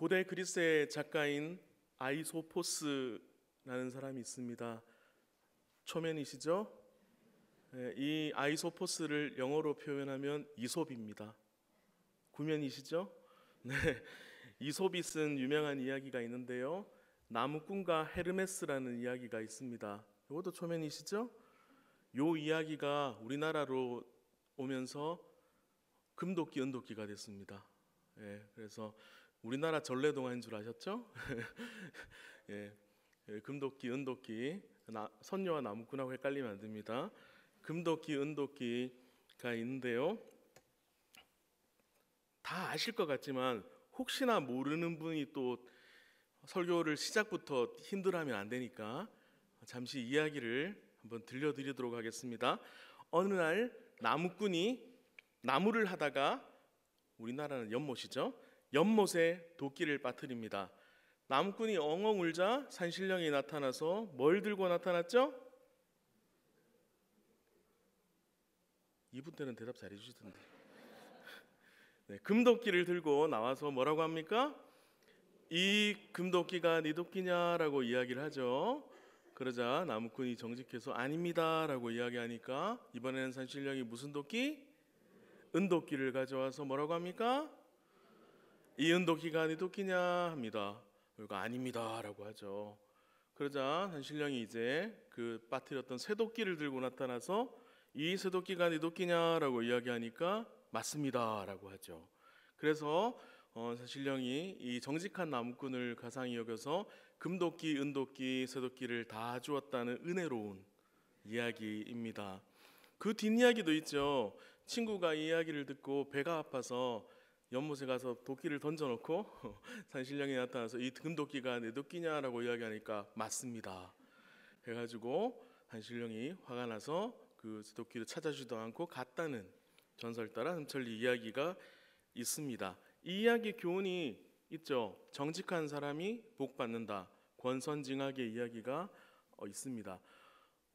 고대 그리스의 작가인 아이소포스라는 사람이 있습니다. 초면이시죠? 이 아이소포스를 영어로 표현하면 이솝입니다. 구면이시죠? 네, 이솝이 쓴 유명한 이야기가 있는데요. 나무꾼과 헤르메스라는 이야기가 있습니다. 이것도 초면이시죠? 이 이야기가 우리나라로 오면서 금도끼, 은도끼가 됐습니다. 그래서 우리나라 전래동화인 줄 아셨죠? 금도끼, 은도끼, 선녀와 나무꾼하고 헷갈리면 안 됩니다. 금도끼, 은도끼가 있는데요. 다 아실 것 같지만 혹시나 모르는 분이 또 설교를 시작부터 힘들어하면 안 되니까 잠시 이야기를 한번 들려드리도록 하겠습니다. 어느 날 나무꾼이 나무를 하다가, 우리나라는 연못이죠, 연못에 도끼를 빠뜨립니다. 나무꾼이 엉엉 울자 산신령이 나타나서 뭘 들고 나타났죠? 이분 때는 대답 잘해 주시던데. 네, 금도끼를 들고 나와서 뭐라고 합니까? 이 금도끼가 네 도끼냐라고 이야기를 하죠. 그러자 나무꾼이 정직해서 아닙니다 라고 이야기하니까 이번에는 산신령이 무슨 도끼? 은도끼를 가져와서 뭐라고 합니까? 이 은도끼가 네 도끼냐 합니다. 그리고 아닙니다 라고 하죠. 그러자 산신령이 이제 그 빠뜨렸던 쇠도끼를 들고 나타나서 이 쇠도끼가 네 도끼냐라고 이야기하니까 맞습니다 라고 하죠. 그래서 산신령이 이 정직한 나무꾼을 가상히 여겨서 금도끼, 은도끼, 쇠도끼를 다 주었다는 은혜로운 이야기입니다. 그 뒷이야기도 있죠. 친구가 이 이야기를 듣고 배가 아파서 연못에 가서 도끼를 던져놓고 산신령이 나타나서 이 금도끼가 내 도끼냐라고 이야기하니까 맞습니다 해가지고 산신령이 화가 나서 그 도끼를 찾아주지도 않고 갔다는 전설 따라 흠철리 이야기가 있습니다. 이 이야기 교훈이 있죠. 정직한 사람이 복 받는다. 권선징악의 이야기가 있습니다.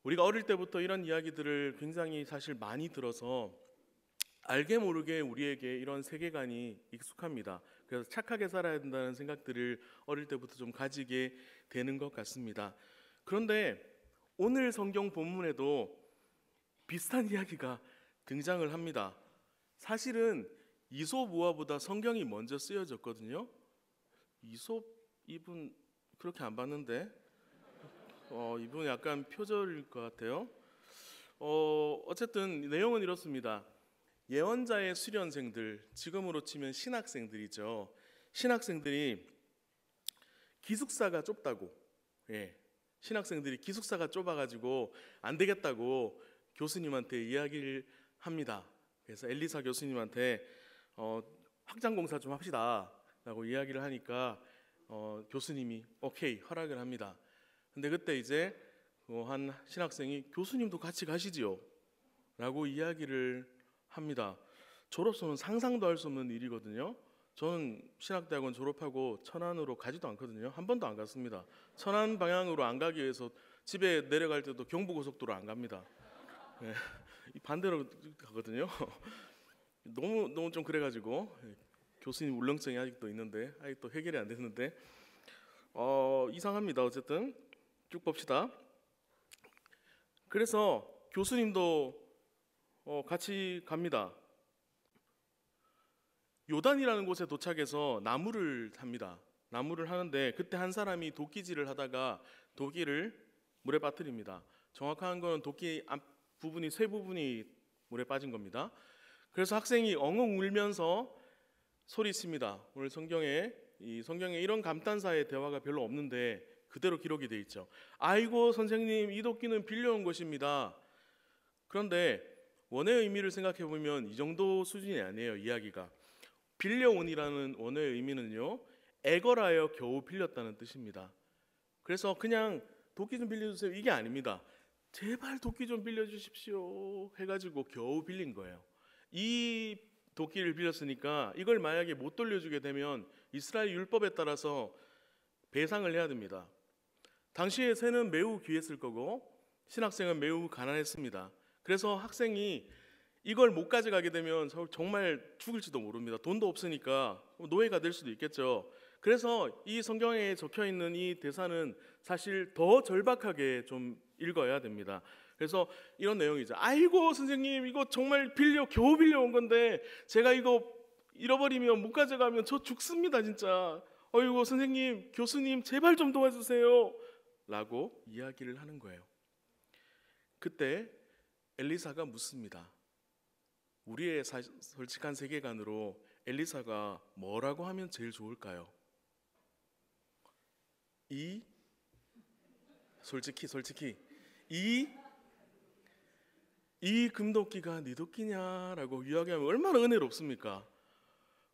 우리가 어릴 때부터 이런 이야기들을 굉장히 사실 많이 들어서 알게 모르게 우리에게 이런 세계관이 익숙합니다. 그래서 착하게 살아야 된다는 생각들을 어릴 때부터 좀 가지게 되는 것 같습니다. 그런데 오늘 성경 본문에도 비슷한 이야기가 등장을 합니다. 사실은 이솝우화보다 성경이 먼저 쓰여졌거든요. 이솝 이분 그렇게 안 봤는데 이분 약간 표절일 것 같아요. 어쨌든 내용은 이렇습니다. 예언자의 수련생들, 지금으로 치면 신학생들이죠. 신학생들이 기숙사가 좁다고, 신학생들이 기숙사가 좁아가지고 안 되겠다고 교수님한테 이야기를 합니다. 그래서 엘리사 교수님한테 확장공사 좀 합시다 라고 이야기를 하니까 교수님이 오케이 허락을 합니다. 근데 그때 이제 한 신학생이 교수님도 같이 가시지요 라고 이야기를 합니다. 졸업소는 상상도 할 수 없는 일이거든요. 저는 신학대학원 졸업하고 천안으로 가지도 않거든요. 한 번도 안 갔습니다. 천안 방향으로 안 가기 위해서 집에 내려갈 때도 경부고속도로 안 갑니다. 반대로 가거든요. 너무 좀 그래가지고 교수님 울렁증이 아직도 있는데 아직도 해결이 안 됐는데 이상합니다. 어쨌든 쭉 봅시다. 그래서 교수님도 같이 갑니다. 요단이라는 곳에 도착해서 나무를 합니다. 나무를 하는데 그때 한 사람이 도끼질을 하다가 도끼를 물에 빠뜨립니다. 정확한 건 도끼 앞부분이 쇠 부분이 물에 빠진 겁니다. 그래서 학생이 엉엉 울면서 소리칩니다. 오늘 성경에 이런 감탄사의 대화가 별로 없는데 그대로 기록이 돼 있죠. 아이고 선생님, 이 도끼는 빌려온 것입니다. 그런데 원어의 의미를 생각해 보면 이 정도 수준이 아니에요. 이야기가 빌려온이라는 원어의 의미는요, 애걸하여 겨우 빌렸다는 뜻입니다. 그래서 그냥 도끼 좀 빌려주세요 이게 아닙니다. 제발 도끼 좀 빌려주십시오 해가지고 겨우 빌린 거예요. 이 도끼를 빌렸으니까 이걸 만약에 못 돌려주게 되면 이스라엘 율법에 따라서 배상을 해야 됩니다. 당시에 새는 매우 귀했을 거고 신학생은 매우 가난했습니다. 그래서 학생이 이걸 못 가져가게 되면 정말 죽을지도 모릅니다. 돈도 없으니까 노예가 될 수도 있겠죠. 그래서 이 성경에 적혀 있는 이 대사는 사실 더 절박하게 좀 읽어야 됩니다. 그래서 이런 내용이죠. 아이고 선생님, 이거 정말 겨우 빌려온 건데 제가 이거 잃어버리면 못 가져가면 저 죽습니다 진짜. 어이구 선생님, 교수님 제발 좀 도와주세요 라고 이야기를 하는 거예요. 그때 엘리사가 묻습니다. 우리의 솔직한 세계관으로 엘리사가 뭐라고 하면 제일 좋을까요? 솔직히 이 금도끼가 네 도끼냐라고 이야기하면 얼마나 은혜롭습니까?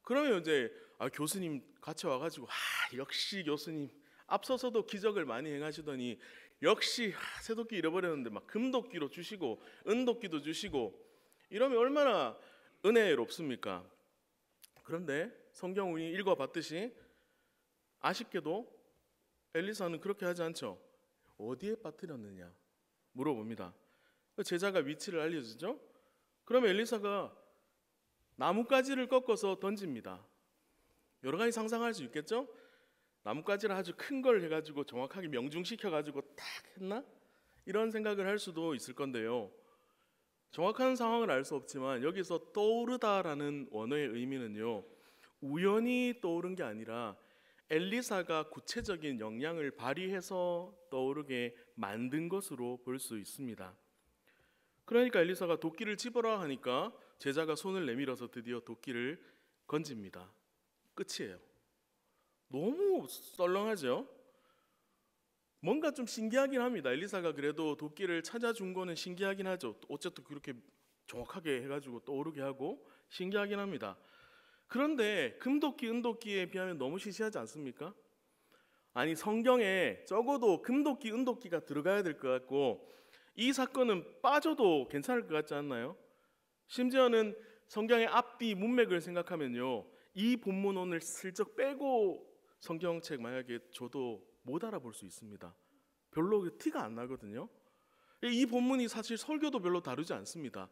그러면 이제 교수님 같이 와가지고 역시 교수님 앞서서도 기적을 많이 행하시더니 역시 새도끼 잃어버렸는데 막 금도끼로 주시고 은도끼도 주시고 이러면 얼마나 은혜롭습니까? 그런데 성경 우리 읽어봤듯이 아쉽게도 엘리사는 그렇게 하지 않죠. 어디에 빠뜨렸느냐 물어봅니다. 제자가 위치를 알려주죠. 그러면 엘리사가 나뭇가지를 꺾어서 던집니다. 여러 가지 상상할 수 있겠죠. 나뭇가지를 아주 큰 걸 해가지고 정확하게 명중시켜가지고 딱 했나? 이런 생각을 할 수도 있을 건데요. 정확한 상황을 알 수 없지만 여기서 떠오르다라는 원어의 의미는요, 우연히 떠오른 게 아니라 엘리사가 구체적인 역량을 발휘해서 떠오르게 만든 것으로 볼 수 있습니다. 그러니까 엘리사가 도끼를 집어라 하니까 제자가 손을 내밀어서 드디어 도끼를 건집니다. 끝이에요. 너무 썰렁하죠? 뭔가 좀 신기하긴 합니다. 엘리사가 그래도 도끼를 찾아준 거는 신기하긴 하죠. 어쨌든 그렇게 정확하게 해가지고 떠오르게 하고 신기하긴 합니다. 그런데 금도끼, 은도끼에 비하면 너무 시시하지 않습니까? 아니 성경에 적어도 금도끼, 은도끼가 들어가야 될 것 같고 이 사건은 빠져도 괜찮을 것 같지 않나요? 심지어는 성경의 앞뒤 문맥을 생각하면요, 이 본문을 슬쩍 빼고 성경책 만약에 줘도 못 알아볼 수 있습니다. 별로 티가 안 나거든요. 이 본문이 사실 설교도 별로 다르지 않습니다.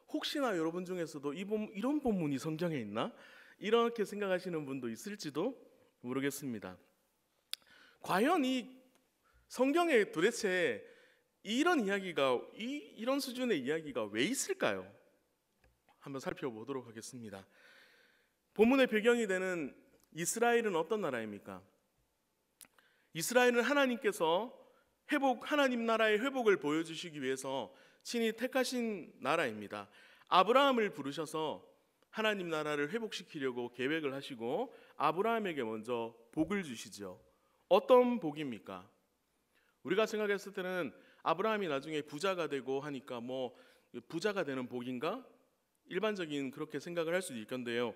혹시나 여러분 중에서도 이런 본문이 성경에 있나? 이렇게 생각하시는 분도 있을지도 모르겠습니다. 과연 이 성경에 도대체 이런 이야기가 이런 수준의 이야기가 왜 있을까요? 한번 살펴보도록 하겠습니다. 본문의 배경이 되는 이스라엘은 어떤 나라입니까? 이스라엘은 하나님께서 하나님 나라의 회복을 보여주시기 위해서 친히 택하신 나라입니다. 아브라함을 부르셔서 하나님 나라를 회복시키려고 계획을 하시고 아브라함에게 먼저 복을 주시죠. 어떤 복입니까? 우리가 생각했을 때는 아브라함이 나중에 부자가 되고 하니까 부자가 되는 복인가? 일반적인 그렇게 생각을 할 수도 있건데요.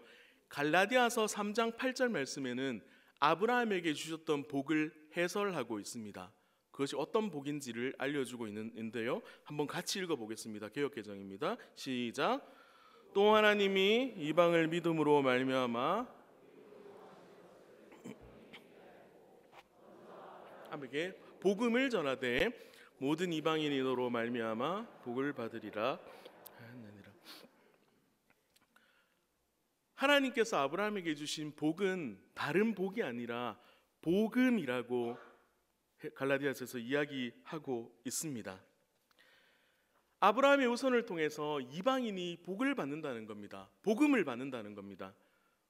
갈라디아서 3장 8절 말씀에는 아브라함에게 주셨던 복을 해설하고 있습니다. 그것이 어떤 복인지를 알려주고 있는데요. 한번 같이 읽어보겠습니다. 개역개정입니다. 시작. 또 하나님이 이방을 믿음으로 말미암아 함께 복음을 전하되 모든 이방인이 너로 말미암아 복을 받으리라 하느니라. 하나님께서 아브라함에게 주신 복은 다른 복이 아니라 복음이라고 갈라디아서에서 이야기하고 있습니다. 아브라함의 후손을 통해서 이방인이 복을 받는다는 겁니다. 복음을 받는다는 겁니다.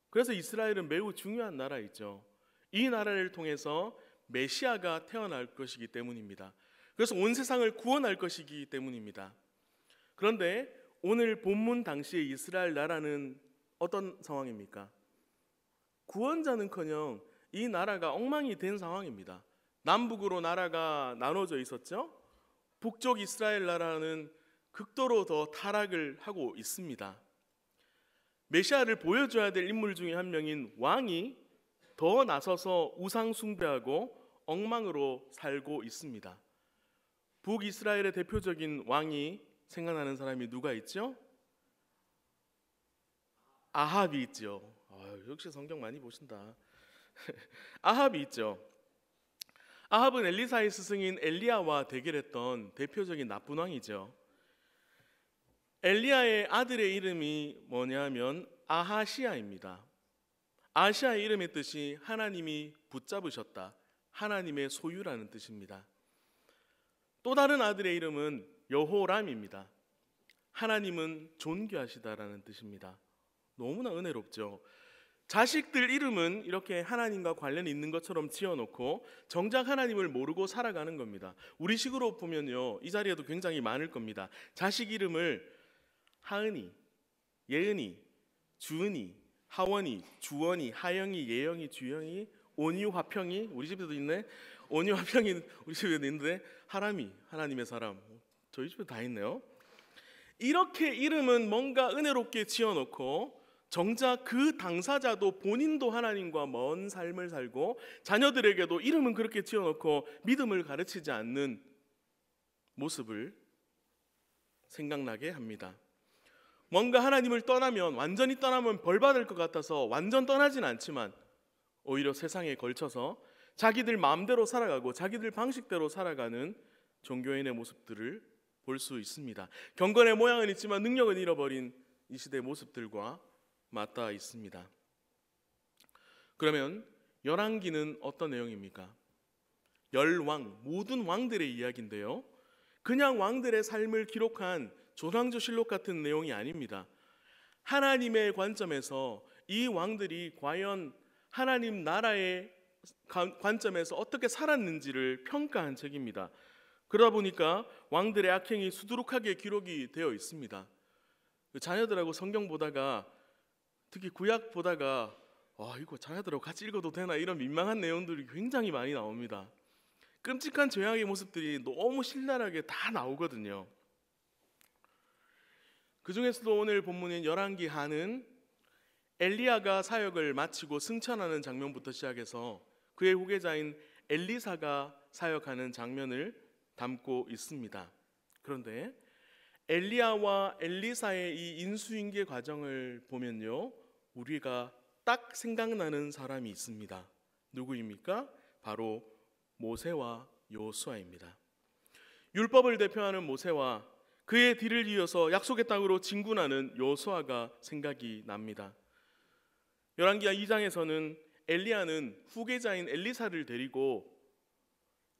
그래서 이스라엘은 매우 중요한 나라이죠. 이 나라를 통해서 메시아가 태어날 것이기 때문입니다. 그래서 온 세상을 구원할 것이기 때문입니다. 그런데 오늘 본문 당시의 이스라엘 나라는 어떤 상황입니까? 구원자는커녕 이 나라가 엉망이 된 상황입니다. 남북으로 나라가 나눠져 있었죠. 북쪽 이스라엘 나라는 극도로 더 타락을 하고 있습니다. 메시아를 보여줘야 될 인물 중에 한 명인 왕이 더 나서서 우상 숭배하고 엉망으로 살고 있습니다. 북이스라엘의 대표적인 왕이 생각나는 사람이 누가 있죠? 아합이 있죠. 역시 성경 많이 보신다. 아합이 있죠. 아합은 엘리사의 스승인 엘리야와 대결했던 대표적인 나쁜 왕이죠. 엘리야의 아들의 이름이 뭐냐면 아하시야입니다. 아시아의 이름의 뜻이 하나님이 붙잡으셨다, 하나님의 소유라는 뜻입니다. 또 다른 아들의 이름은 여호람입니다. 하나님은 존귀하시다라는 뜻입니다. 너무나 은혜롭죠. 자식들 이름은 이렇게 하나님과 관련이 있는 것처럼 지어놓고 정작 하나님을 모르고 살아가는 겁니다. 우리 식으로 보면요, 이 자리에도 굉장히 많을 겁니다. 자식 이름을 하은이, 예은이, 주은이, 하원이, 주원이, 하영이, 예영이, 주영이, 온유, 화평이, 우리 집에도 있네. 온유, 화평이 우리 집에도 있는데, 하람이, 하나님의 사람, 저희 집에 다 있네요. 이렇게 이름은 뭔가 은혜롭게 지어놓고 정작 그 당사자도 본인도 하나님과 먼 삶을 살고 자녀들에게도 이름은 그렇게 지어놓고 믿음을 가르치지 않는 모습을 생각나게 합니다. 뭔가 하나님을 떠나면, 완전히 떠나면 벌 받을 것 같아서 완전 떠나진 않지만 오히려 세상에 걸쳐서 자기들 마음대로 살아가고 자기들 방식대로 살아가는 종교인의 모습들을 볼 수 있습니다. 경건의 모양은 있지만 능력은 잃어버린 이 시대의 모습들과 맞닿아 있습니다. 그러면 열왕기는 어떤 내용입니까? 열왕, 모든 왕들의 이야기인데요, 그냥 왕들의 삶을 기록한 조상조실록 같은 내용이 아닙니다. 하나님의 관점에서 이 왕들이 과연 하나님 나라의 관점에서 어떻게 살았는지를 평가한 책입니다. 그러다 보니까 왕들의 악행이 수두룩하게 기록이 되어 있습니다. 자녀들하고 성경 보다가, 특히 구약 보다가 이거 자녀들하고 같이 읽어도 되나, 이런 민망한 내용들이 굉장히 많이 나옵니다. 끔찍한 죄악의 모습들이 너무 신랄하게 다 나오거든요. 그 중에서도 오늘 본문인 열왕기 하는 엘리야가 사역을 마치고 승천하는 장면부터 시작해서 그의 후계자인 엘리사가 사역하는 장면을 담고 있습니다. 그런데 엘리야와 엘리사의 이 인수인계 과정을 보면요, 우리가 딱 생각나는 사람이 있습니다. 누구입니까? 바로 모세와 여호수아입니다. 율법을 대표하는 모세와 그의 뒤를 이어서 약속의 땅으로 진군하는 여호수아가 생각이 납니다. 열왕기하 2장에서는 엘리야는 후계자인 엘리사를 데리고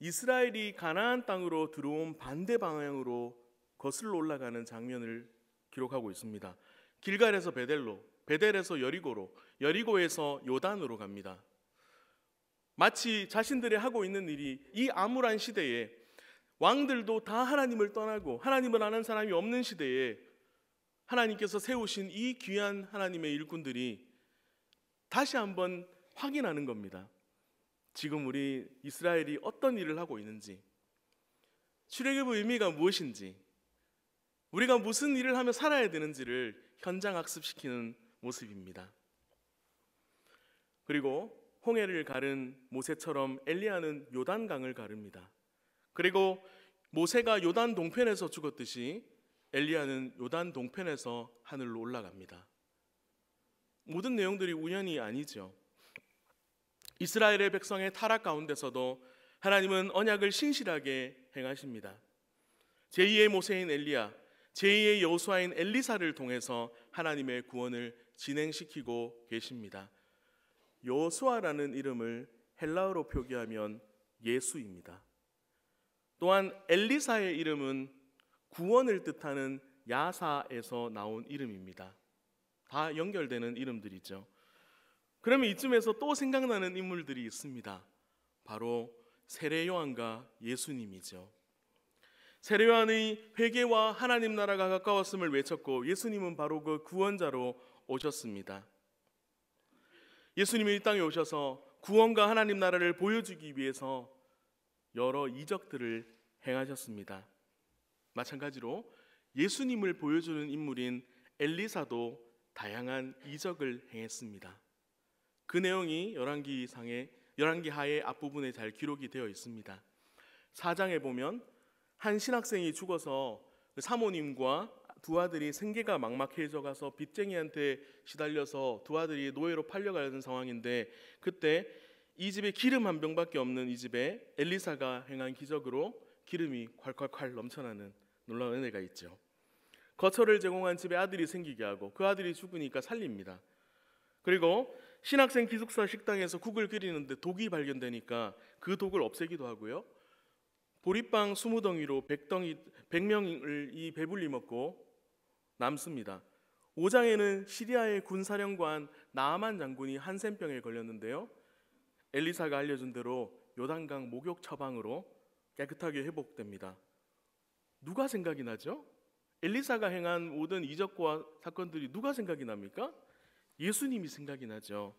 이스라엘이 가나안 땅으로 들어온 반대 방향으로 거슬러 올라가는 장면을 기록하고 있습니다. 길갈에서 베델로, 베델에서 여리고로, 여리고에서 요단으로 갑니다. 마치 자신들이 하고 있는 일이 이 암울한 시대에, 왕들도 다 하나님을 떠나고 하나님을 아는 사람이 없는 시대에 하나님께서 세우신 이 귀한 하나님의 일꾼들이 다시 한번 확인하는 겁니다. 지금 우리 이스라엘이 어떤 일을 하고 있는지, 출애굽의 의미가 무엇인지, 우리가 무슨 일을 하며 살아야 되는지를 현장 학습시키는 모습입니다. 그리고 홍해를 가른 모세처럼 엘리야는 요단강을 가릅니다. 그리고 모세가 요단 동편에서 죽었듯이 엘리야는 요단 동편에서 하늘로 올라갑니다. 모든 내용들이 우연이 아니죠. 이스라엘의 백성의 타락 가운데서도 하나님은 언약을 신실하게 행하십니다. 제2의 모세인 엘리야, 제2의 여호수아인 엘리사를 통해서 하나님의 구원을 진행시키고 계십니다. 여호수아라는 이름을 헬라어로 표기하면 예수입니다. 또한 엘리사의 이름은 구원을 뜻하는 야사에서 나온 이름입니다. 다 연결되는 이름들이죠. 그러면 이쯤에서 또 생각나는 인물들이 있습니다. 바로 세례 요한과 예수님이죠. 세례 요한의 회개와 하나님 나라가 가까웠음을 외쳤고, 예수님은 바로 그 구원자로 오셨습니다. 예수님이 이 땅에 오셔서 구원과 하나님 나라를 보여주기 위해서 여러 이적들을 행하셨습니다. 마찬가지로 예수님을 보여주는 인물인 엘리사도 다양한 이적을 행했습니다. 그 내용이 열왕기하의 앞부분에 잘 기록이 되어 있습니다. 4장에 보면 한 신학생이 죽어서 사모님과 두 아들이 생계가 막막해져 가서 빚쟁이한테 시달려서 두 아들이 노예로 팔려가는 상황인데, 그때 이 집에 기름 한 병밖에 없는 이 집에 엘리사가 행한 기적으로 기름이 콸콸콸 넘쳐나는 놀라운 은혜가 있죠. 거처를 제공한 집에 아들이 생기게 하고 그 아들이 죽으니까 살립니다. 그리고 신학생 기숙사 식당에서 국을 끓이는데 독이 발견되니까 그 독을 없애기도 하고요. 보리빵 20덩이로 100명을 이 배불리 먹고 남습니다. 5장에는 시리아의 군사령관 나아만 장군이 한센병에 걸렸는데요. 엘리사가 알려준 대로 요단강 목욕 처방으로 깨끗하게 회복됩니다. 누가 생각이 나죠? 엘리사가 행한 모든 이적과 사건들이 누가 생각이 납니까? 예수님이 생각이 나죠.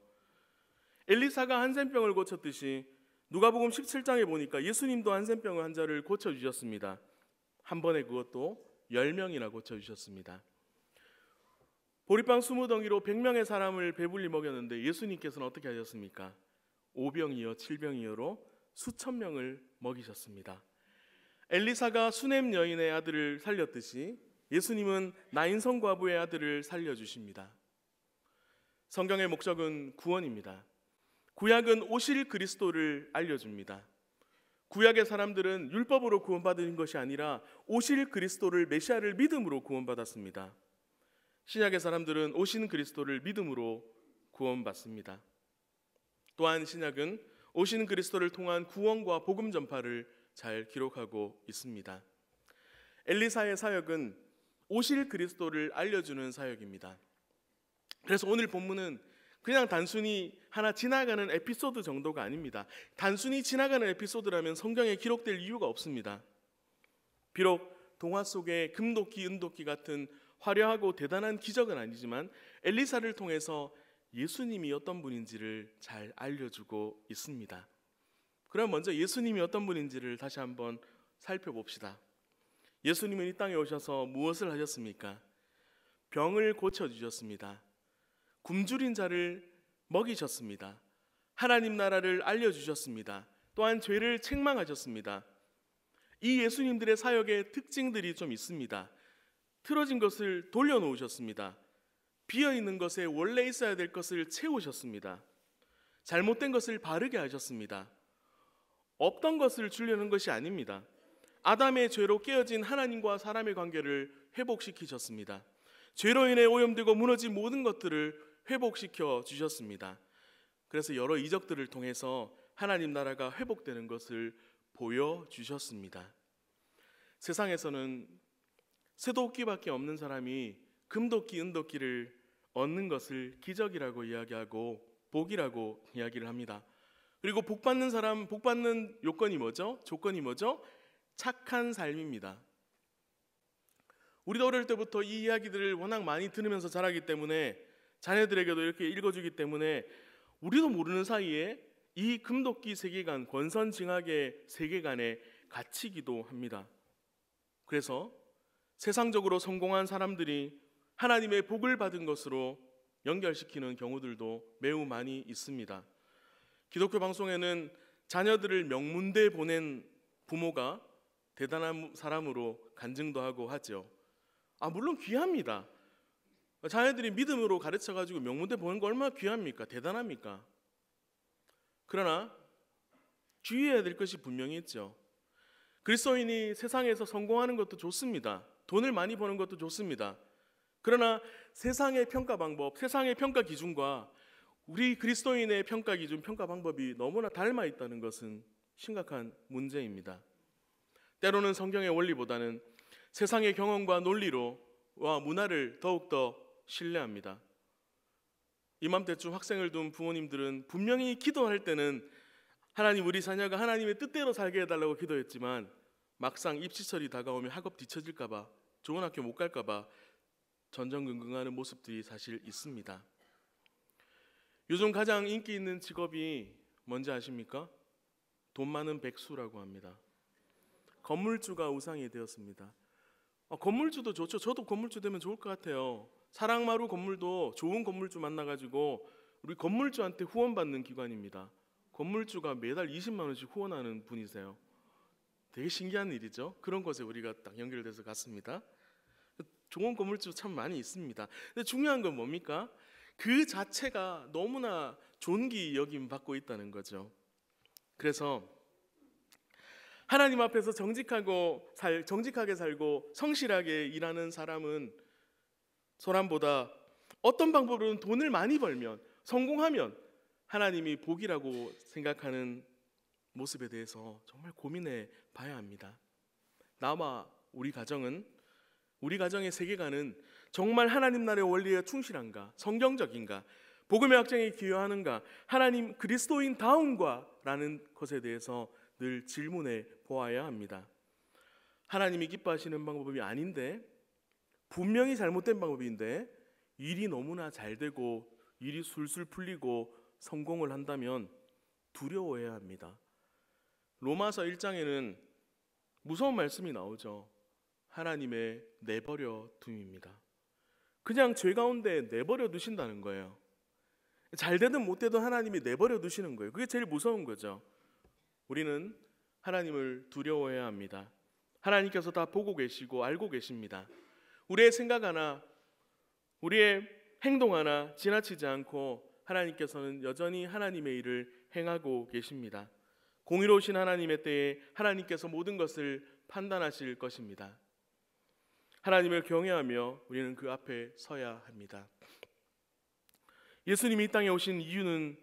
엘리사가 한센병을 고쳤듯이 누가복음 17장에 보니까 예수님도 한센병 환자를 고쳐주셨습니다. 한 번에 그것도 10명이나 고쳐주셨습니다. 보리빵 20덩이로 100명의 사람을 배불리 먹였는데 예수님께서는 어떻게 하셨습니까? 5병이요 7병이요로 수천 명을 먹이셨습니다. 엘리사가 수넴 여인의 아들을 살렸듯이 예수님은 나인성 과부의 아들을 살려주십니다. 성경의 목적은 구원입니다. 구약은 오실 그리스도를 알려줍니다. 구약의 사람들은 율법으로 구원받은 것이 아니라 오실 그리스도를 메시아를 믿음으로 구원받았습니다. 신약의 사람들은 오신 그리스도를 믿음으로 구원받습니다. 또한 신약은 오신 그리스도를 통한 구원과 복음 전파를 잘 기록하고 있습니다. 엘리사의 사역은 오실 그리스도를 알려주는 사역입니다. 그래서 오늘 본문은 그냥 단순히 하나 지나가는 에피소드 정도가 아닙니다. 단순히 지나가는 에피소드라면 성경에 기록될 이유가 없습니다. 비록 동화 속의 금도끼, 은도끼 같은 화려하고 대단한 기적은 아니지만 엘리사를 통해서 예수님이 어떤 분인지를 잘 알려주고 있습니다. 그럼 먼저 예수님이 어떤 분인지를 다시 한번 살펴봅시다. 예수님은 이 땅에 오셔서 무엇을 하셨습니까? 병을 고쳐주셨습니다. 굶주린 자를 먹이셨습니다. 하나님 나라를 알려주셨습니다. 또한 죄를 책망하셨습니다. 이 예수님들의 사역의 특징들이 좀 있습니다. 틀어진 것을 돌려놓으셨습니다. 비어있는 것에 원래 있어야 될 것을 채우셨습니다. 잘못된 것을 바르게 하셨습니다. 없던 것을 주려는 것이 아닙니다. 아담의 죄로 깨어진 하나님과 사람의 관계를 회복시키셨습니다. 죄로 인해 오염되고 무너진 모든 것들을 회복시켜 주셨습니다. 그래서 여러 이적들을 통해서 하나님 나라가 회복되는 것을 보여주셨습니다. 세상에서는 쇠도끼밖에 없는 사람이 금도끼, 은도끼를 얻는 것을 기적이라고 이야기하고 복이라고 이야기를 합니다. 그리고 복받는 사람, 복받는 요건이 뭐죠? 조건이 뭐죠? 착한 삶입니다. 우리도 어릴 때부터 이 이야기들을 워낙 많이 들으면서 자라기 때문에 자녀들에게도 이렇게 읽어주기 때문에 우리도 모르는 사이에 이 금도끼 세계관, 권선징악의 세계관에 갇히기도 합니다. 그래서 세상적으로 성공한 사람들이 하나님의 복을 받은 것으로 연결시키는 경우들도 매우 많이 있습니다. 기독교 방송에는 자녀들을 명문대 보낸 부모가 대단한 사람으로 간증도 하고 하죠. 물론 귀합니다. 자녀들이 믿음으로 가르쳐가지고 명문대 보낸 거 얼마나 귀합니까? 대단합니까? 그러나 주의해야 될 것이 분명히 있죠. 그리스도인이 세상에서 성공하는 것도 좋습니다. 돈을 많이 버는 것도 좋습니다. 그러나 세상의 평가 방법, 세상의 평가 기준과 우리 그리스도인의 평가 기준, 평가 방법이 너무나 닮아 있다는 것은 심각한 문제입니다. 때로는 성경의 원리보다는 세상의 경험과 논리와 문화를 더욱더 신뢰합니다. 이맘때쯤 학생을 둔 부모님들은 분명히 기도할 때는 하나님, 우리 자녀가 하나님의 뜻대로 살게 해달라고 기도했지만 막상 입시철이 다가오면 학업 뒤처질까 봐, 좋은 학교 못 갈까 봐 전전긍긍하는 모습들이 사실 있습니다. 요즘 가장 인기 있는 직업이 뭔지 아십니까? 돈 많은 백수라고 합니다. 건물주가 우상이 되었습니다. 건물주도 좋죠. 저도 건물주 되면 좋을 것 같아요. 사랑마루 건물도 좋은 건물주 만나가지고 우리 건물주한테 후원받는 기관입니다. 건물주가 매달 20만 원씩 후원하는 분이세요. 되게 신기한 일이죠. 그런 것에 우리가 딱 연결돼서 갔습니다. 좋은 건물주 참 많이 있습니다. 근데 중요한 건 뭡니까? 그 자체가 너무나 존귀 여김 받고 있다는 거죠. 그래서 하나님 앞에서 정직하게 살고 성실하게 일하는 사람은 소람보다 어떤 방법으로든 돈을 많이 벌면, 성공하면 하나님이 복이라고 생각하는 모습에 대해서 정말 고민해 봐야 합니다. 나와 우리 가정의 세계관은 정말 하나님 나라의 원리에 충실한가, 성경적인가, 복음의 확장에 기여하는가, 하나님 그리스도인다운가라는 것에 대해서 늘 질문해 보아야 합니다. 하나님이 기뻐하시는 방법이 아닌데, 분명히 잘못된 방법인데 일이 너무나 잘 되고 일이 술술 풀리고 성공을 한다면 두려워해야 합니다. 로마서 1장에는 무서운 말씀이 나오죠. 하나님의 내버려 둠입니다. 그냥 죄 가운데 내버려 두신다는 거예요. 잘 되든 못 되든 하나님이 내버려 두시는 거예요. 그게 제일 무서운 거죠. 우리는 하나님을 두려워해야 합니다. 하나님께서 다 보고 계시고 알고 계십니다. 우리의 생각 하나, 우리의 행동 하나 지나치지 않고 하나님께서는 여전히 하나님의 일을 행하고 계십니다. 공의로우신 하나님의 때에 하나님께서 모든 것을 판단하실 것입니다. 하나님을 경외하며 우리는 그 앞에 서야 합니다. 예수님이 이 땅에 오신 이유는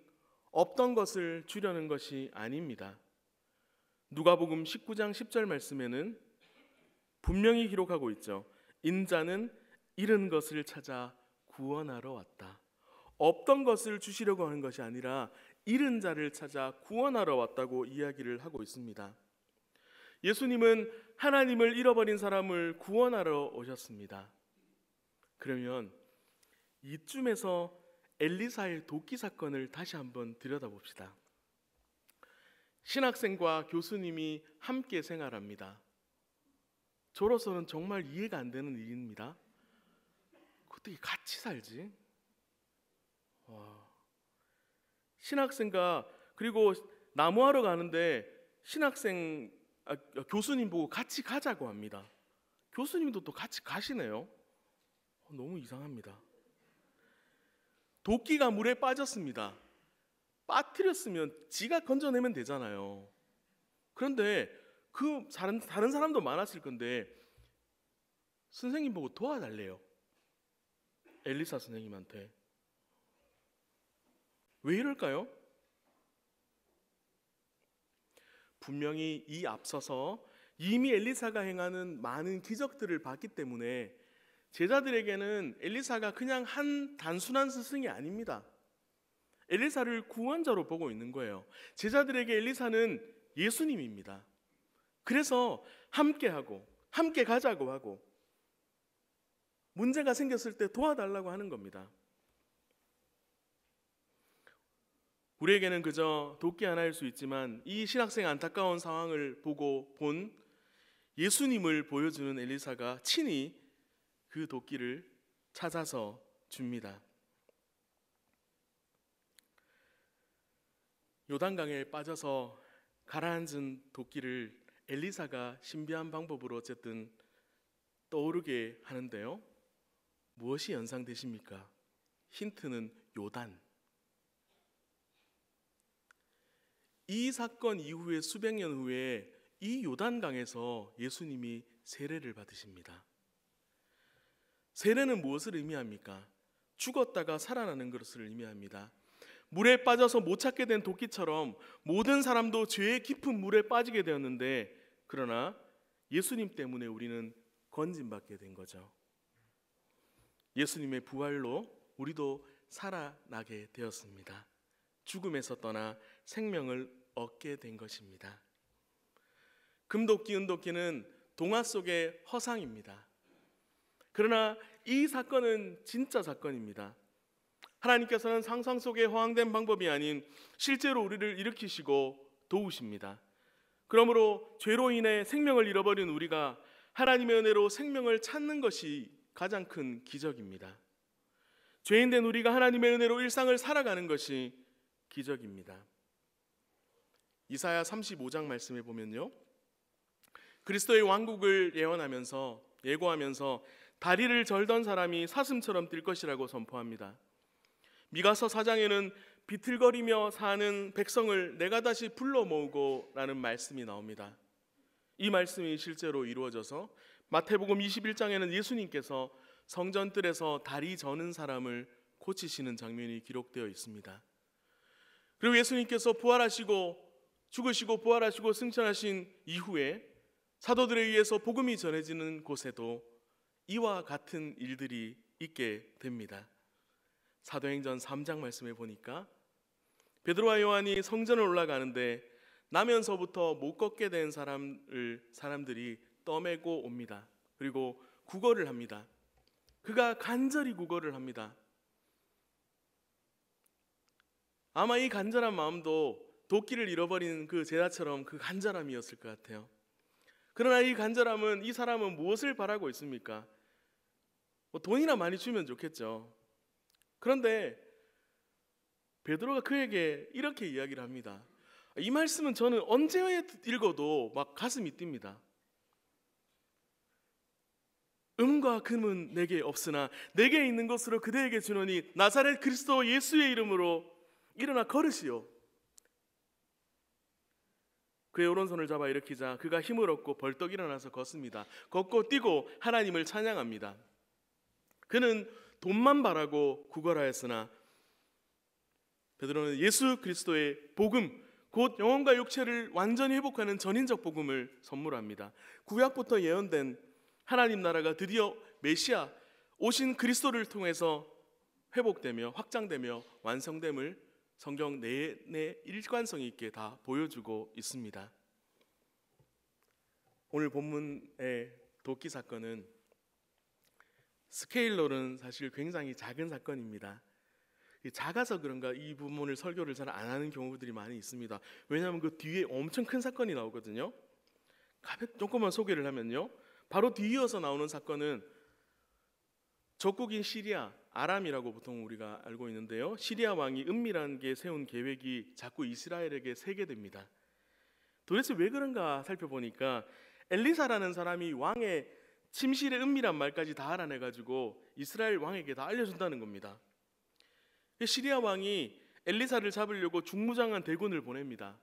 없던 것을 주려는 것이 아닙니다. 누가복음 19장 10절 말씀에는 분명히 기록하고 있죠. 인자는 잃은 것을 찾아 구원하러 왔다. 없던 것을 주시려고 하는 것이 아니라 잃은 자를 찾아 구원하러 왔다고 이야기를 하고 있습니다. 예수님은 하나님을 잃어버린 사람을 구원하러 오셨습니다. 그러면 이쯤에서 엘리사의 도끼 사건을 다시 한번 들여다봅시다. 신학생과 교수님이 함께 생활합니다. 저로서는 정말 이해가 안 되는 일입니다. 어떻게 같이 살지? 신학생과 그리고 나무하러 가는데 교수님 보고 같이 가자고 합니다. 교수님도 또 같이 가시네요. 너무 이상합니다. 도끼가 물에 빠졌습니다. 빠뜨렸으면 지가 건져내면 되잖아요. 그런데 그 다른 사람도 많았을 건데 선생님 보고 도와달래요. 엘리사 선생님한테. 왜 이럴까요? 분명히 이 앞서서 이미 엘리사가 행하는 많은 기적들을 봤기 때문에 제자들에게는 엘리사가 그냥 한 단순한 스승이 아닙니다. 엘리사를 구원자로 보고 있는 거예요. 제자들에게 엘리사는 예수님입니다. 그래서 함께하고 함께 가자고 하고 문제가 생겼을 때 도와달라고 하는 겁니다. 우리에게는 그저 도끼 하나일 수 있지만 이 신학생의 안타까운 상황을 보고 본 예수님을 보여주는 엘리사가 친히 그 도끼를 찾아서 줍니다. 요단강에 빠져서 가라앉은 도끼를 엘리사가 신비한 방법으로 어쨌든 떠오르게 하는데요. 무엇이 연상되십니까? 힌트는 요단. 이 사건 이후에 수백 년 후에 이 요단강에서 예수님이 세례를 받으십니다. 세례는 무엇을 의미합니까? 죽었다가 살아나는 것을 의미합니다. 물에 빠져서 못 찾게 된 도끼처럼 모든 사람도 죄의 깊은 물에 빠지게 되었는데 그러나 예수님 때문에 우리는 건진받게 된 거죠. 예수님의 부활로 우리도 살아나게 되었습니다. 죽음에서 떠나 생명을 얻게 된 것입니다. 금도끼, 은도끼는 동화 속의 허상입니다. 그러나 이 사건은 진짜 사건입니다. 하나님께서는 상상 속에 허황된 방법이 아닌 실제로 우리를 일으키시고 도우십니다. 그러므로 죄로 인해 생명을 잃어버린 우리가 하나님의 은혜로 생명을 찾는 것이 가장 큰 기적입니다. 죄인된 우리가 하나님의 은혜로 일상을 살아가는 것이 기적입니다. 이사야 35장 말씀에 보면요, 그리스도의 왕국을 예고하면서 다리를 절던 사람이 사슴처럼 뛸 것이라고 선포합니다. 미가서 4장에는 비틀거리며 사는 백성을 내가 다시 불러 모으고 라는 말씀이 나옵니다. 이 말씀이 실제로 이루어져서 마태복음 21장에는 예수님께서 성전뜰에서 다리 저는 사람을 고치시는 장면이 기록되어 있습니다. 그리고 예수님께서 부활하시고 죽으시고 부활하시고 승천하신 이후에 사도들에 의해서 복음이 전해지는 곳에도 이와 같은 일들이 있게 됩니다. 사도행전 3장 말씀에 보니까 베드로와 요한이 성전을 올라가는데 나면서부터 못 걷게 된 사람들이 떠매고 옵니다. 그리고 구걸을 합니다. 그가 간절히 구걸을 합니다. 아마 이 간절한 마음도 도끼를 잃어버린 그 제자처럼 그 간절함이었을 것 같아요. 그러나 이 간절함은, 이 사람은 무엇을 바라고 있습니까? 돈이나 많이 주면 좋겠죠. 그런데 베드로가 그에게 이렇게 이야기를 합니다. 이 말씀은 저는 언제 읽어도 막 가슴이 뜁니다. 음과 금은 내게 없으나 내게 있는 것으로 그대에게 주노니 나사렛 그리스도 예수의 이름으로 일어나 걸으시오. 그의 오른손을 잡아 일으키자 그가 힘을 얻고 벌떡 일어나서 걷습니다. 걷고 뛰고 하나님을 찬양합니다. 그는 돈만 바라고 구걸하였으나 베드로는 예수 그리스도의 복음, 곧 영혼과 육체를 완전히 회복하는 전인적 복음을 선물합니다. 구약부터 예언된 하나님 나라가 드디어 메시아 오신 그리스도를 통해서 회복되며 확장되며 완성됨을 성경 내내 일관성 있게 다 보여주고 있습니다. 오늘 본문의 도끼 사건은 스케일로는 사실 굉장히 작은 사건입니다. 작아서 그런가 이 부분을 설교를 잘 안 하는 경우들이 많이 있습니다. 왜냐하면 그 뒤에 엄청 큰 사건이 나오거든요. 조금만 소개를 하면요, 바로 뒤이어서 나오는 사건은 적국인 시리아, 아람이라고 보통 우리가 알고 있는데요, 시리아 왕이 은밀한 게 세운 계획이 자꾸 이스라엘에게 세게됩니다. 도대체 왜 그런가 살펴보니까 엘리사라는 사람이 왕의 침실의 은밀한 말까지 다 알아내가지고 이스라엘 왕에게 다 알려준다는 겁니다. 시리아 왕이 엘리사를 잡으려고 중무장한 대군을 보냅니다.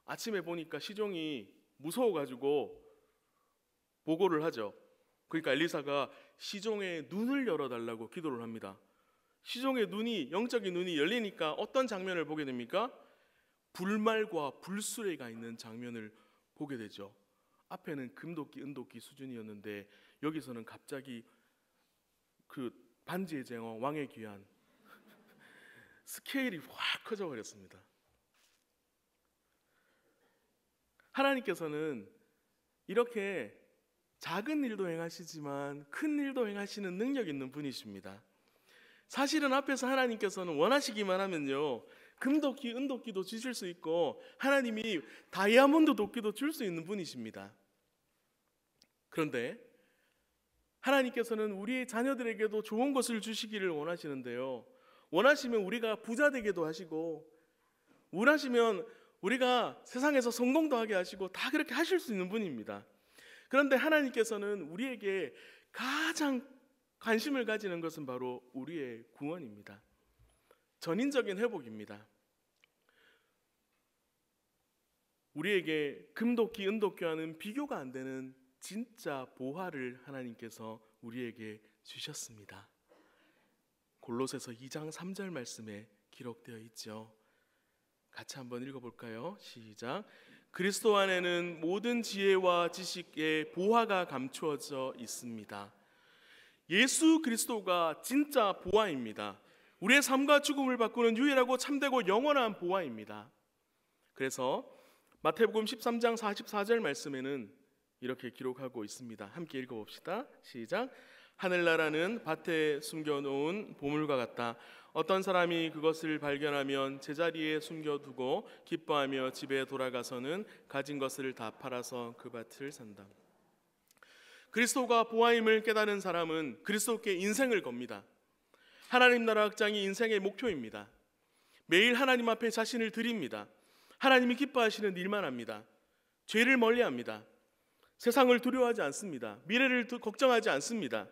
아침에 보니까 시종이 무서워가지고 보고를 하죠. 그러니까 엘리사가 시종의 눈을 열어달라고 기도를 합니다. 시종의 눈이, 영적인 눈이 열리니까 어떤 장면을 보게 됩니까? 불말과 불수레가 있는 장면을 보게 되죠. 앞에는 금도끼, 은도끼 수준이었는데 여기서는 갑자기 그 반지의 제왕, 왕의 귀한 스케일이 확 커져 버렸습니다. 하나님께서는 이렇게 작은 일도 행하시지만 큰 일도 행하시는 능력 있는 분이십니다. 사실은 앞에서 하나님께서는 원하시기만 하면요, 금도끼, 은도끼도 주실 수 있고 하나님이 다이아몬드 도끼도 줄 수 있는 분이십니다. 그런데 하나님께서는 우리의 자녀들에게도 좋은 것을 주시기를 원하시는데요, 원하시면 우리가 부자 되게도 하시고, 원하시면 우리가 세상에서 성공도 하게 하시고 다 그렇게 하실 수 있는 분입니다. 그런데 하나님께서는 우리에게 가장 관심을 가지는 것은 바로 우리의 구원입니다. 전인적인 회복입니다. 우리에게 금도끼, 은도끼와는 비교가 안 되는 진짜 보화를 하나님께서 우리에게 주셨습니다. 골로새서 2장 3절 말씀에 기록되어 있죠. 같이 한번 읽어볼까요? 시작. 그리스도 안에는 모든 지혜와 지식의 보화가 감추어져 있습니다. 예수 그리스도가 진짜 보화입니다. 우리의 삶과 죽음을 바꾸는 유일하고 참되고 영원한 보화입니다. 그래서 마태복음 13장 44절 말씀에는 이렇게 기록하고 있습니다. 함께 읽어봅시다. 시작. 하늘나라는 밭에 숨겨놓은 보물과 같다. 어떤 사람이 그것을 발견하면 제자리에 숨겨두고 기뻐하며 집에 돌아가서는 가진 것을 다 팔아서 그 밭을 산다. 그리스도가 보화임을 깨달은 사람은 그리스도께 인생을 겁니다. 하나님 나라 확장이 인생의 목표입니다. 매일 하나님 앞에 자신을 드립니다. 하나님이 기뻐하시는 일만 합니다. 죄를 멀리합니다. 세상을 두려워하지 않습니다. 미래를 걱정하지 않습니다.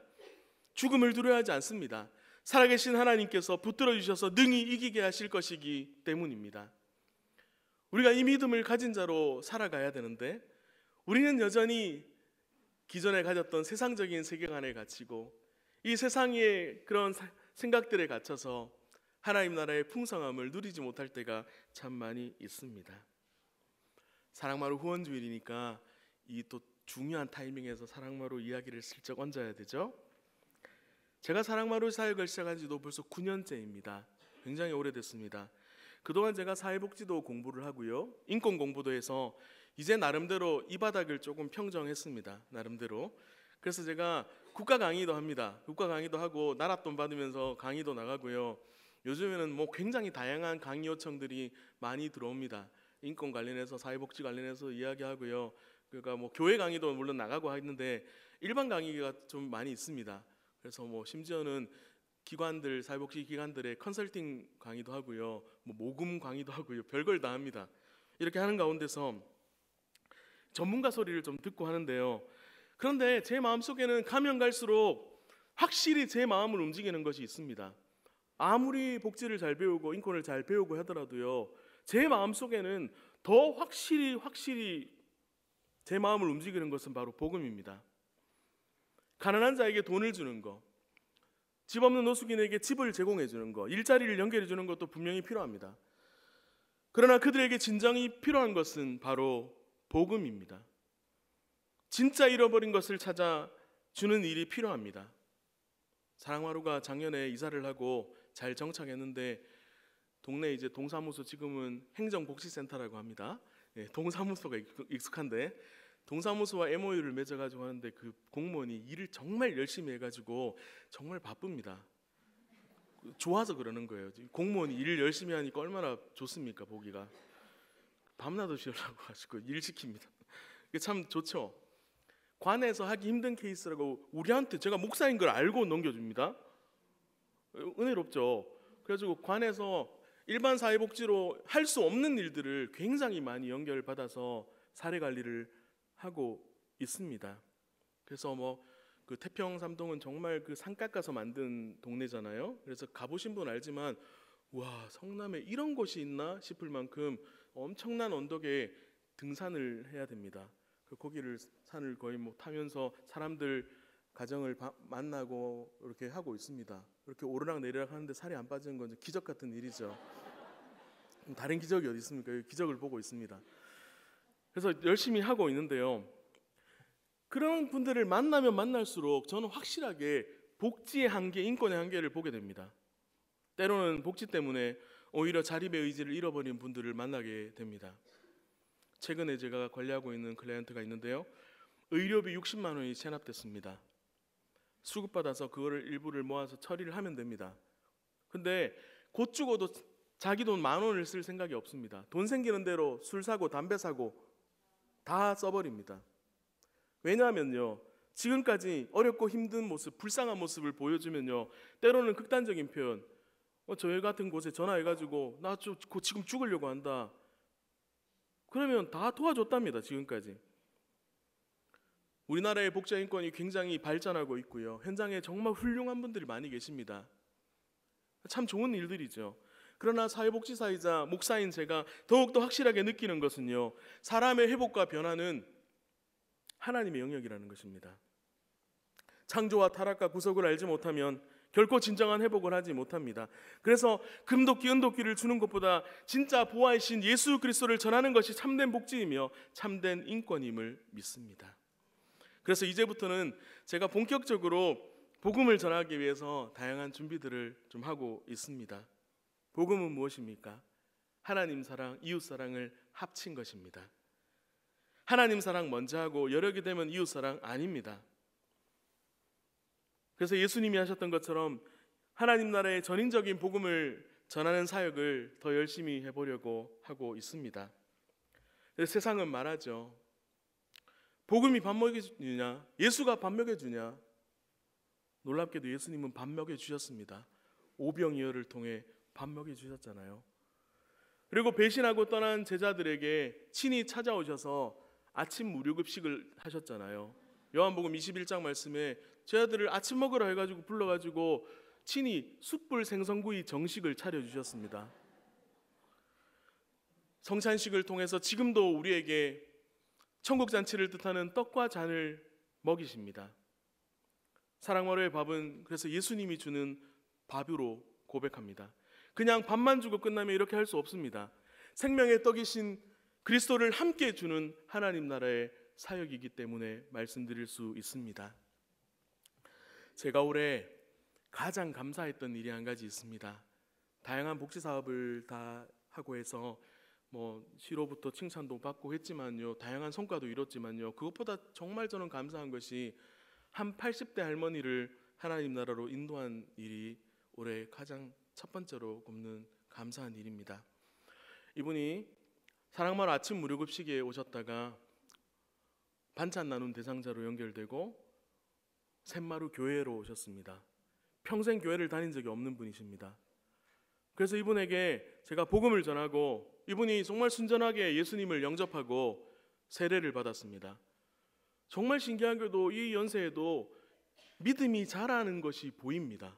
죽음을 두려워하지 않습니다. 살아계신 하나님께서 붙들어 주셔서 능히 이기게 하실 것이기 때문입니다. 우리가 이 믿음을 가진 자로 살아가야 되는데 우리는 여전히 기존에 가졌던 세상적인 세계관에 갇히고 이 세상의 그런 생각들에 갇혀서 하나님 나라의 풍성함을 누리지 못할 때가 참 많이 있습니다. 사랑마루 후원주일이니까 이 또 중요한 타이밍에서 사랑마루 이야기를 슬쩍 얹어야 되죠. 제가 사랑마루 사역을 시작한 지도 벌써 9년째입니다. 굉장히 오래됐습니다. 그동안 제가 사회복지도 공부를 하고요, 인권 공부도 해서 이제 나름대로 이 바닥을 조금 평정했습니다. 나름대로. 그래서 제가 국가 강의도 합니다. 국가 강의도 하고 나랏돈 받으면서 강의도 나가고요. 요즘에는 뭐 굉장히 다양한 강의 요청들이 많이 들어옵니다. 인권 관련해서, 사회복지 관련해서 이야기하고요. 그러니까 뭐 교회 강의도 물론 나가고 하는데 일반 강의가 좀 많이 있습니다. 그래서 뭐 심지어는 기관들, 사회복지 기관들의 컨설팅 강의도 하고요, 뭐 모금 강의도 하고요, 별걸 다 합니다. 이렇게 하는 가운데서 전문가 소리를 좀 듣고 하는데요. 그런데 제 마음속에는 가면 갈수록 확실히 제 마음을 움직이는 것이 있습니다. 아무리 복지를 잘 배우고 인권을 잘 배우고 하더라도요, 제 마음속에는 더 확실히 제 마음을 움직이는 것은 바로 복음입니다. 가난한 자에게 돈을 주는 거, 집 없는 노숙인에게 집을 제공해 주는 거, 일자리를 연결해 주는 것도 분명히 필요합니다. 그러나 그들에게 진정이 필요한 것은 바로 복음입니다. 진짜 잃어버린 것을 찾아주는 일이 필요합니다. 사랑마루가 작년에 이사를 하고 잘 정착했는데 동네 이제 동사무소, 지금은 행정복지센터라고 합니다. 동사무소가 익숙한데 동사무소와 MOU를 맺어가지고 하는데 그 공무원이 일을 정말 열심히 해가지고 정말 바쁩니다. 좋아서 그러는 거예요. 공무원이 일을 열심히 하니까 얼마나 좋습니까, 보기가. 밤낮 없이 연락하고 가지고 일 시킵니다. 이게 참 좋죠. 관에서 하기 힘든 케이스라고 우리한테, 제가 목사인 걸 알고 넘겨줍니다. 은혜롭죠. 그래가지고 관에서 일반 사회복지로 할 수 없는 일들을 굉장히 많이 연결받아서 사례 관리를 하고 있습니다. 그래서 뭐 그 태평 삼동은 정말 그 산 깎아서 만든 동네잖아요. 그래서 가보신 분 알지만 와, 성남에 이런 곳이 있나 싶을 만큼 엄청난 언덕에 등산을 해야 됩니다. 거기를 산을 거의 뭐 타면서 사람들 가정을 만나고 이렇게 하고 있습니다. 이렇게 오르락 내리락 하는데 살이 안 빠지는 건 기적 같은 일이죠. 다른 기적이 어디 있습니까? 기적을 보고 있습니다. 그래서 열심히 하고 있는데요, 그런 분들을 만나면 만날수록 저는 확실하게 복지의 한계, 인권의 한계를 보게 됩니다. 때로는 복지 때문에 오히려 자립의 의지를 잃어버린 분들을 만나게 됩니다. 최근에 제가 관리하고 있는 클라이언트가 있는데요, 의료비 60만 원이 체납됐습니다. 수급받아서 그거를 일부를 모아서 처리를 하면 됩니다. 근데 곧 죽어도 자기 돈 10,000원을 쓸 생각이 없습니다. 돈 생기는 대로 술 사고 담배 사고 다 써버립니다. 왜냐하면요, 지금까지 어렵고 힘든 모습, 불쌍한 모습을 보여주면요, 때로는 극단적인 표현, 저희 같은 곳에 전화해가지고 나 지금 죽으려고 한다, 그러면 다 도와줬답니다. 지금까지. 우리나라의 복지 인권이 굉장히 발전하고 있고요, 현장에 정말 훌륭한 분들이 많이 계십니다. 참 좋은 일들이죠. 그러나 사회복지사이자 목사인 제가 더욱더 확실하게 느끼는 것은요, 사람의 회복과 변화는 하나님의 영역이라는 것입니다. 창조와 타락과 구속을 알지 못하면 결코 진정한 회복을 하지 못합니다. 그래서 금도끼, 은도끼를 주는 것보다 진짜 보화이신 예수 그리스도를 전하는 것이 참된 복지이며 참된 인권임을 믿습니다. 그래서 이제부터는 제가 본격적으로 복음을 전하기 위해서 다양한 준비들을 좀 하고 있습니다. 복음은 무엇입니까? 하나님 사랑, 이웃 사랑을 합친 것입니다. 하나님 사랑 먼저 하고 여력이 되면 이웃 사랑 아닙니다. 그래서 예수님이 하셨던 것처럼 하나님 나라의 전인적인 복음을 전하는 사역을 더 열심히 해보려고 하고 있습니다. 세상은 말하죠. 복음이 밥 먹여주냐? 예수가 밥 먹여주냐? 놀랍게도 예수님은 밥 먹여주셨습니다. 오병이어를 통해 밥 먹여주셨잖아요. 그리고 배신하고 떠난 제자들에게 친히 찾아오셔서 아침 무료급식을 하셨잖아요. 요한복음 21장 말씀에 제자들을 아침 먹으러 해가지고 불러가지고 친히 숯불 생선구이 정식을 차려주셨습니다. 성찬식을 통해서 지금도 우리에게 천국잔치를 뜻하는 떡과 잔을 먹이십니다. 사랑마루의 밥은 그래서 예수님이 주는 바비로 고백합니다. 그냥 밥만 주고 끝나면 이렇게 할 수 없습니다. 생명의 떡이신 그리스도를 함께 주는 하나님 나라의 사역이기 때문에 말씀드릴 수 있습니다. 제가 올해 가장 감사했던 일이 한 가지 있습니다. 다양한 복지 사업을 다 하고 해서 시로부터 칭찬도 받고 했지만요, 다양한 성과도 이뤘지만요, 그것보다 정말 저는 감사한 것이 한 80대 할머니를 하나님 나라로 인도한 일이 올해 가장 첫 번째로 꼽는 감사한 일입니다. 이분이 사랑마을 아침 무료급식에 오셨다가 반찬 나눔 대상자로 연결되고 샘마루 교회로 오셨습니다. 평생 교회를 다닌 적이 없는 분이십니다. 그래서 이분에게 제가 복음을 전하고 이분이 정말 순전하게 예수님을 영접하고 세례를 받았습니다. 정말 신기하게도 이 연세에도 믿음이 자라는 것이 보입니다.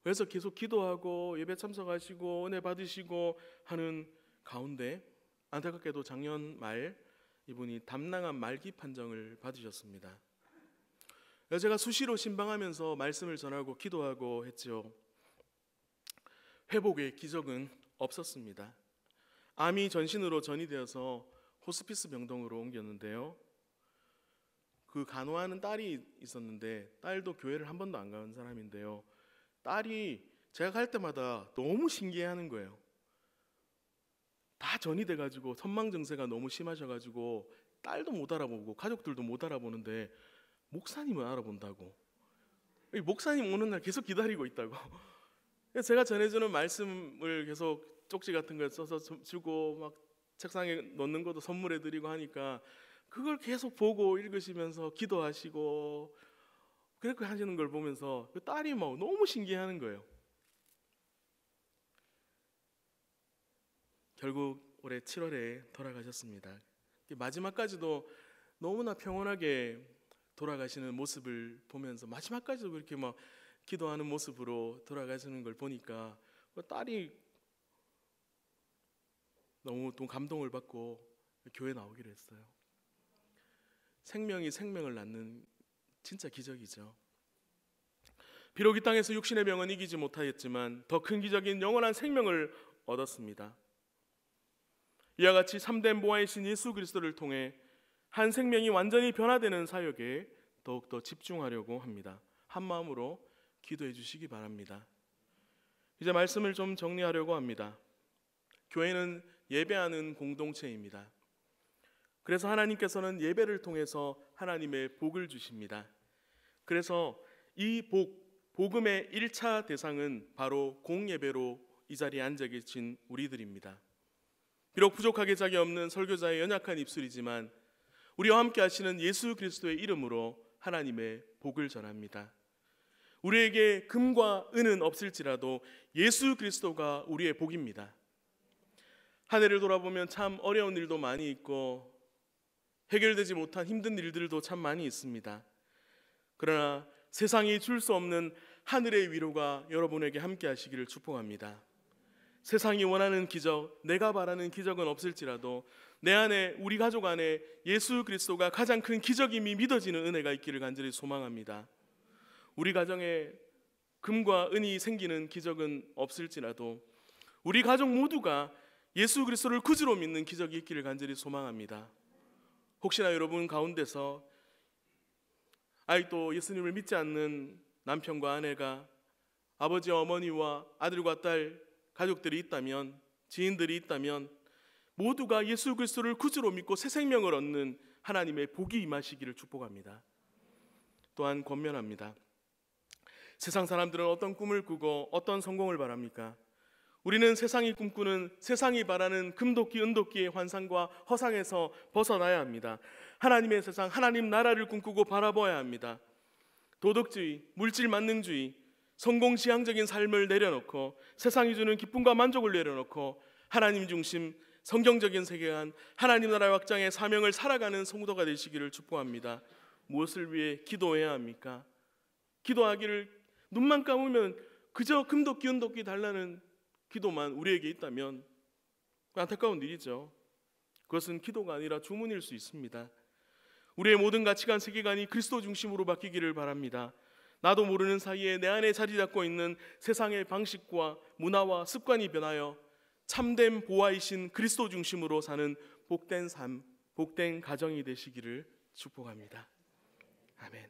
그래서 계속 기도하고 예배 참석하시고 은혜 받으시고 하는 가운데 안타깝게도 작년 말 이분이 담낭암 말기 판정을 받으셨습니다. 그래서 제가 수시로 신방하면서 말씀을 전하고 기도하고 했죠. 회복의 기적은 없었습니다. 암이 전신으로 전이되어서 호스피스 병동으로 옮겼는데요, 그 간호하는 딸이 있었는데 딸도 교회를 한 번도 안 간 사람인데요, 딸이 제가 갈 때마다 너무 신기해하는 거예요. 다 전이돼가지고 선망 증세가 너무 심하셔가지고 딸도 못 알아보고 가족들도 못 알아보는데 목사님은 알아본다고. 목사님 오는 날 계속 기다리고 있다고. 제가 전해주는 말씀을 계속 쪽지 같은 거 써서 주고 막 책상에 넣는 것도 선물해드리고 하니까 그걸 계속 보고 읽으시면서 기도하시고 그렇게 하시는 걸 보면서 그 딸이 막 너무 신기해하는 거예요. 결국 올해 7월에 돌아가셨습니다. 마지막까지도 너무나 평온하게 돌아가시는 모습을 보면서 마지막까지도 그렇게 막 기도하는 모습으로 돌아가시는 걸 보니까 딸이 너무 또 감동을 받고 교회 나오기로 했어요. 생명이 생명을 낳는 진짜 기적이죠. 비록 이 땅에서 육신의 병은 이기지 못하였지만 더 큰 기적인 영원한 생명을 얻었습니다. 이와 같이 참된 보화의 신 예수 그리스도를 통해 한 생명이 완전히 변화되는 사역에 더욱더 집중하려고 합니다. 한 마음으로 기도해 주시기 바랍니다. 이제 말씀을 좀 정리하려고 합니다. 교회는 예배하는 공동체입니다. 그래서 하나님께서는 예배를 통해서 하나님의 복을 주십니다. 그래서 이 복음의 1차 대상은 바로 공예배로 이 자리에 앉아 계신 우리들입니다. 비록 부족하게 짝이 없는 설교자의 연약한 입술이지만 우리와 함께 하시는 예수 그리스도의 이름으로 하나님의 복을 전합니다. 우리에게 금과 은은 없을지라도 예수 그리스도가 우리의 복입니다. 한 해를 돌아보면 참 어려운 일도 많이 있고 해결되지 못한 힘든 일들도 참 많이 있습니다. 그러나 세상이 줄 수 없는 하늘의 위로가 여러분에게 함께 하시기를 축복합니다. 세상이 원하는 기적, 내가 바라는 기적은 없을지라도 내 안에, 우리 가족 안에 예수 그리스도가 가장 큰 기적임이 믿어지는 은혜가 있기를 간절히 소망합니다. 우리 가정에 금과 은이 생기는 기적은 없을지라도 우리 가족 모두가 예수 그리스도를 구주로 믿는 기적이 있기를 간절히 소망합니다. 혹시나 여러분 가운데서 아직도 예수님을 믿지 않는 남편과 아내가, 아버지와 어머니와 아들과 딸, 가족들이 있다면, 지인들이 있다면 모두가 예수 그리스도를 구주로 믿고 새 생명을 얻는 하나님의 복이 임하시기를 축복합니다. 또한 권면합니다. 세상 사람들은 어떤 꿈을 꾸고 어떤 성공을 바랍니까? 우리는 세상이 꿈꾸는, 세상이 바라는 금도끼, 은도끼의 환상과 허상에서 벗어나야 합니다. 하나님의 세상, 하나님 나라를 꿈꾸고 바라봐야 합니다. 도덕주의, 물질 만능주의, 성공지향적인 삶을 내려놓고 세상이 주는 기쁨과 만족을 내려놓고 하나님 중심, 성경적인 세계관, 하나님 나라의 확장의 사명을 살아가는 성도가 되시기를 축복합니다. 무엇을 위해 기도해야 합니까? 기도하기를 눈만 감으면 그저 금도끼, 은도끼 달라는 기도만 우리에게 있다면 안타까운 일이죠. 그것은 기도가 아니라 주문일 수 있습니다. 우리의 모든 가치관, 세계관이 그리스도 중심으로 바뀌기를 바랍니다. 나도 모르는 사이에 내 안에 자리 잡고 있는 세상의 방식과 문화와 습관이 변하여 참된 보화이신 그리스도 중심으로 사는 복된 삶, 복된 가정이 되시기를 축복합니다. 아멘.